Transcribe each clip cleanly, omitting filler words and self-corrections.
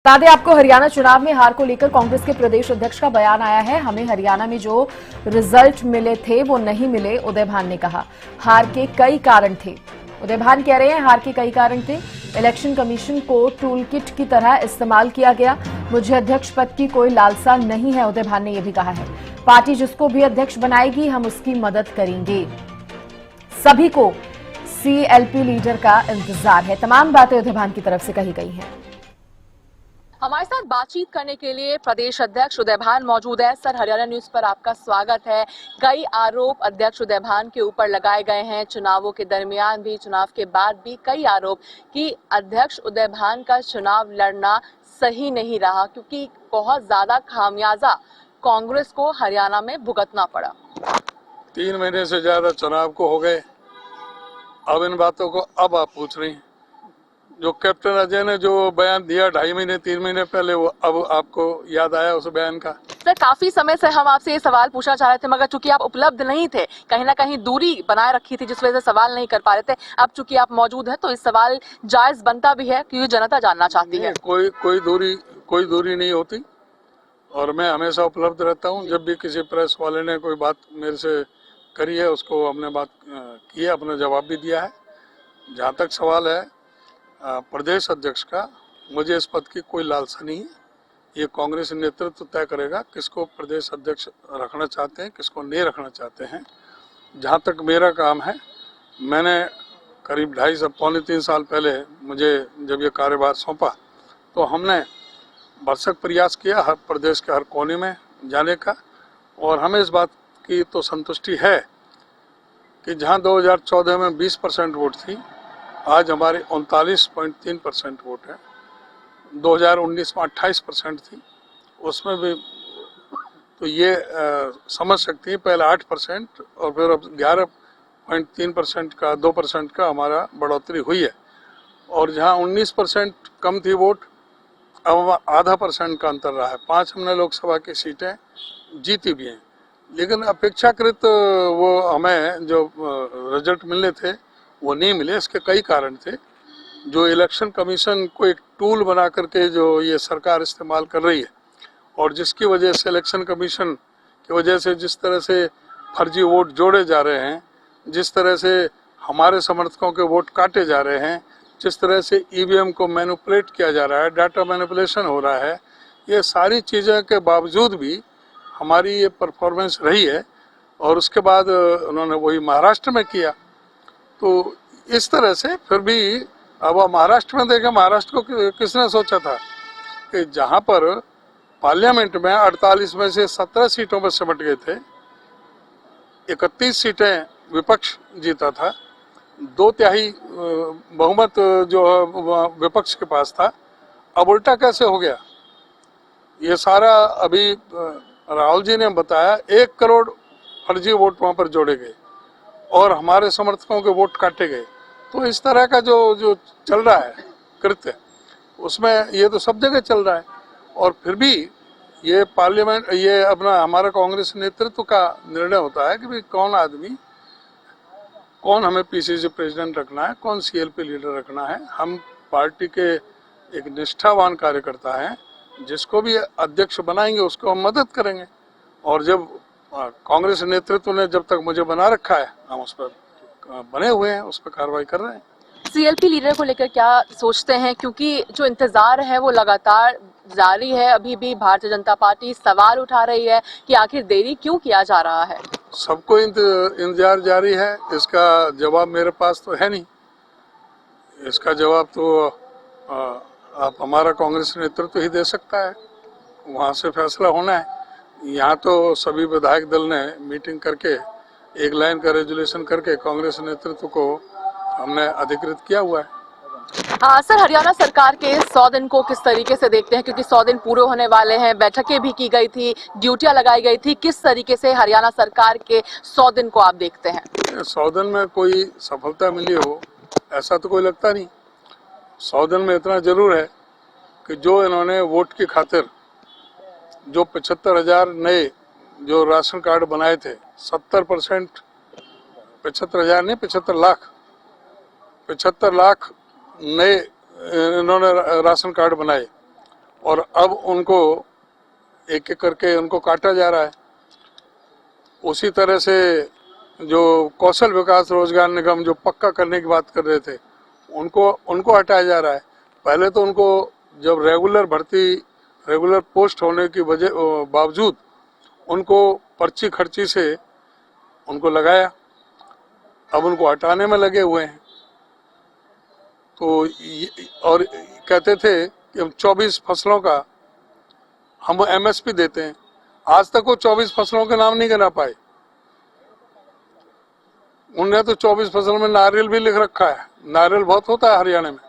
बता दें आपको, हरियाणा चुनाव में हार को लेकर कांग्रेस के प्रदेश अध्यक्ष का बयान आया है। हमें हरियाणा में जो रिजल्ट मिले थे वो नहीं मिले, उदय भान ने कहा। हार के कई कारण थे। उदय भान कह रहे हैं हार के कई कारण थे। इलेक्शन कमीशन को टूल किट की तरह इस्तेमाल किया गया। मुझे अध्यक्ष पद की कोई लालसा नहीं है, उदय भान ने यह भी कहा है। पार्टी जिसको भी अध्यक्ष बनाएगी हम उसकी मदद करेंगे। सभी को सीएलपी लीडर का इंतजार है। तमाम बातें उदय भान की तरफ से कही गई हैं। हमारे साथ बातचीत करने के लिए प्रदेश अध्यक्ष उदय भान मौजूद है। सर, हरियाणा न्यूज पर आपका स्वागत है। कई आरोप अध्यक्ष उदय भान के ऊपर लगाए गए हैं, चुनावों के दरमियान भी, चुनाव के बाद भी कई आरोप कि अध्यक्ष उदय भान का चुनाव लड़ना सही नहीं रहा, क्योंकि बहुत ज्यादा खामियाजा कांग्रेस को हरियाणा में भुगतना पड़ा। 3 महीने से ज्यादा चुनाव को हो गए, अब इन बातों को अब आप पूछ रही हैं। जो कैप्टन अजय ने जो बयान दिया 2.5 महीने 3 महीने पहले, वो अब आपको याद आया उस बयान का? सर, काफी समय से हम आपसे ये सवाल पूछना चाह रहे थे, मगर चूंकि आप उपलब्ध नहीं थे, कहीं ना कहीं दूरी बनाए रखी थी, जिस वजह से सवाल नहीं कर पा रहे थे। अब चूंकि आप मौजूद हैं तो इस सवाल जायज बनता भी है, क्योंकि जनता जानना चाहती है। कोई दूरी नहीं होती और मैं हमेशा उपलब्ध रहता हूँ। जब भी किसी प्रेस वाले ने कोई बात मेरे से करी है, उसको हमने बात की है, अपना जवाब भी दिया है। जहाँ तक सवाल है प्रदेश अध्यक्ष का, मुझे इस पद की कोई लालसा नहीं है। ये कांग्रेस नेतृत्व तय करेगा किसको प्रदेश अध्यक्ष रखना चाहते हैं, किसको नहीं रखना चाहते हैं। जहाँ तक मेरा काम है, मैंने करीब 2.5 से पौने 3 साल पहले मुझे जब ये कार्यभार सौंपा, तो हमने भरसक प्रयास किया हर प्रदेश के हर कोने में जाने का। और हमें इस बात की तो संतुष्टि है कि जहाँ 2014 में 20% वोट थी, आज हमारे 39.3% वोट है। 2019 में 28% थी, उसमें भी तो ये समझ सकती है, पहले 8% और फिर अब 11.3% का 2% का हमारा बढ़ोतरी हुई है। और जहाँ 19% कम थी वोट, अब आधा % का अंतर रहा है। 5 हमने लोकसभा की सीटें जीती भी हैं, लेकिन अपेक्षाकृत वो हमें जो रिजल्ट मिलने थे वो नहीं मिले। इसके कई कारण थे। जो इलेक्शन कमीशन को एक टूल बना करके जो ये सरकार इस्तेमाल कर रही है, और जिसकी वजह से इलेक्शन कमीशन की वजह से जिस तरह से फर्जी वोट जोड़े जा रहे हैं, जिस तरह से हमारे समर्थकों के वोट काटे जा रहे हैं, जिस तरह से ईवीएम को मैनिपुलेट किया जा रहा है, डाटा मैनिपुलेशन हो रहा है, ये सारी चीज़ों के बावजूद भी हमारी ये परफॉर्मेंस रही है। और उसके बाद उन्होंने वही महाराष्ट्र में किया। तो इस तरह से फिर भी अब महाराष्ट्र में देखें, महाराष्ट्र को किसने सोचा था कि जहां पर पार्लियामेंट में 48 में से 17 सीटों पर सिमट गए थे, 31 सीटें विपक्ष जीता था, 2/3 बहुमत जो विपक्ष के पास था। अब उल्टा कैसे हो गया? ये सारा अभी राहुल जी ने बताया, 1 करोड़ फर्जी वोट वहां पर जोड़े गए और हमारे समर्थकों के वोट काटे गए। तो इस तरह का जो चल रहा है कृत्य, उसमें ये तो सब जगह चल रहा है। और फिर भी ये पार्लियामेंट, ये अपना हमारा कांग्रेस नेतृत्व का निर्णय होता है कि भाई कौन हमें पीसीसी प्रेसिडेंट रखना है, कौन सीएलपी लीडर रखना है। हम पार्टी के एक निष्ठावान कार्यकर्ता हैं, जिसको भी अध्यक्ष बनाएंगे उसको हम मदद करेंगे। और जब कांग्रेस नेतृत्व ने जब तक मुझे बना रखा है, हम उस पर बने हुए हैं, उस पर कार्रवाई कर रहे हैं। सीएलपी लीडर को लेकर क्या सोचते हैं, क्योंकि जो इंतजार है वो लगातार जारी है। अभी भी भारतीय जनता पार्टी सवाल उठा रही है कि आखिर देरी क्यों किया जा रहा है। सबको इंतजार जारी है। इसका जवाब मेरे पास तो है नहीं। इसका जवाब तो आप हमारा कांग्रेस नेतृत्व ही दे सकता है, वहाँ से फैसला होना है। यहाँ तो सभी विधायक दल ने मीटिंग करके एक लाइन का रेजुलेशन करके कांग्रेस नेतृत्व को हमने अधिकृत किया हुआ है। सर, हरियाणा सरकार के 100 दिन को किस तरीके से देखते हैं, क्योंकि 100 दिन पूरे होने वाले हैं, बैठकें भी की गई थी, ड्यूटियां लगाई गई थी। किस तरीके से हरियाणा सरकार के 100 दिन को आप देखते हैं? 100 दिन में कोई सफलता मिली हो ऐसा तो कोई लगता नहीं। 100 दिन में इतना जरूर है कि जो इन्होंने वोट की खातिर जो 75,000 नए जो राशन कार्ड बनाए थे, 70%, 75,000 नहीं 75 लाख नए इन्होंने राशन कार्ड बनाए, और अब उनको एक एक करके उनको काटा जा रहा है। उसी तरह से जो कौशल विकास रोजगार निगम जो पक्का करने की बात कर रहे थे, उनको हटाया जा रहा है। पहले तो उनको जब रेगुलर पोस्ट होने की बावजूद उनको पर्ची खर्ची से उनको लगाया, अब उनको हटाने में लगे हुए हैं। तो और कहते थे कि हम 24 फसलों का हम एमएसपी देते हैं। आज तक वो 24 फसलों के नाम नहीं गिना पाए। उन्होंने तो 24 फसल में नारियल भी लिख रखा है। नारियल बहुत होता है हरियाणा में।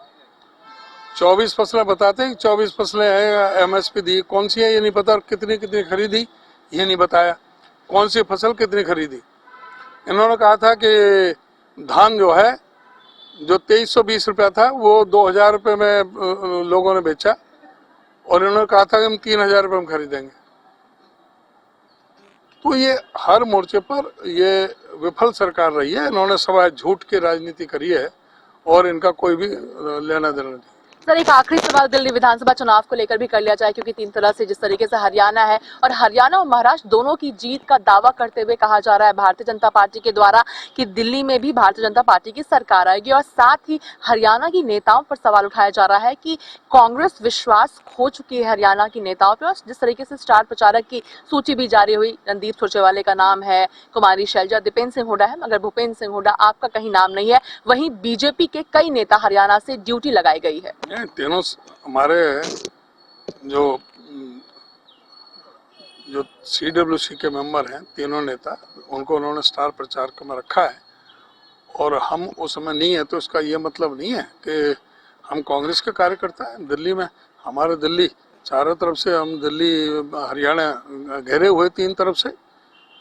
24 फसलें बताते हैं कि 24 फसलें हैं, एमएसपी दी। कौन सी है ये नहीं पता, और कितनी कितनी खरीदी ये नहीं बताया। कौन सी फसल कितनी खरीदी। इन्होंने कहा था कि धान जो है जो 2320 रुपया था वो 2000 रुपये में लोगों ने बेचा, और इन्होंने कहा था कि हम 3000 रुपये में खरीदेंगे। तो ये हर मोर्चे पर ये विफल सरकार रही है। इन्होंने सवाल झूठ की राजनीति करी है और इनका कोई भी लेना देना नहीं। सर, एक आखिरी सवाल दिल्ली विधानसभा चुनाव को लेकर भी कर लिया जाए, क्योंकि 3 तरह से जिस तरीके से हरियाणा है और हरियाणा और महाराष्ट्र दोनों की जीत का दावा करते हुए कहा जा रहा है भारतीय जनता पार्टी के द्वारा कि दिल्ली में भी भारतीय जनता पार्टी की सरकार आएगी, और साथ ही हरियाणा की नेताओं पर सवाल उठाया जा रहा है कि कांग्रेस विश्वास खो चुकी है हरियाणा की नेताओं पर। और जिस तरीके से स्टार प्रचारक की सूची भी जारी हुई, रणदीप सुरजेवाला का नाम है, कुमारी शैलजा, दीपेंद्र सिंह हुड्डा है, मगर भूपेंद्र सिंह हुड्डा आपका कहीं नाम नहीं है। वहीं बीजेपी के कई नेता हरियाणा से ड्यूटी लगाई गई है। तीनों हमारे जो CWC के मेंबर हैं, तीनों नेता, उनको उन्होंने स्टार प्रचारक में रखा है, और हम उस समय नहीं है। तो इसका ये मतलब नहीं है कि हम कांग्रेस के कार्यकर्ता हैं। दिल्ली में हमारे दिल्ली चारों तरफ से, हम दिल्ली हरियाणा घेरे हुए 3 तरफ से,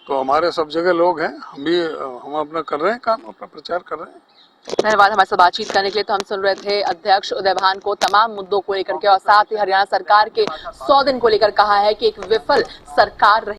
तो हमारे सब जगह लोग हैं। हम अपना कर रहे हैं काम, अपना प्रचार कर रहे हैं। धन्यवाद हमारे साथ बातचीत करने के लिए। तो हम सुन रहे थे अध्यक्ष उदय भान को तमाम मुद्दों को लेकर के, और साथ ही हरियाणा सरकार के 100 दिन को लेकर कहा है कि एक विफल सरकार रही।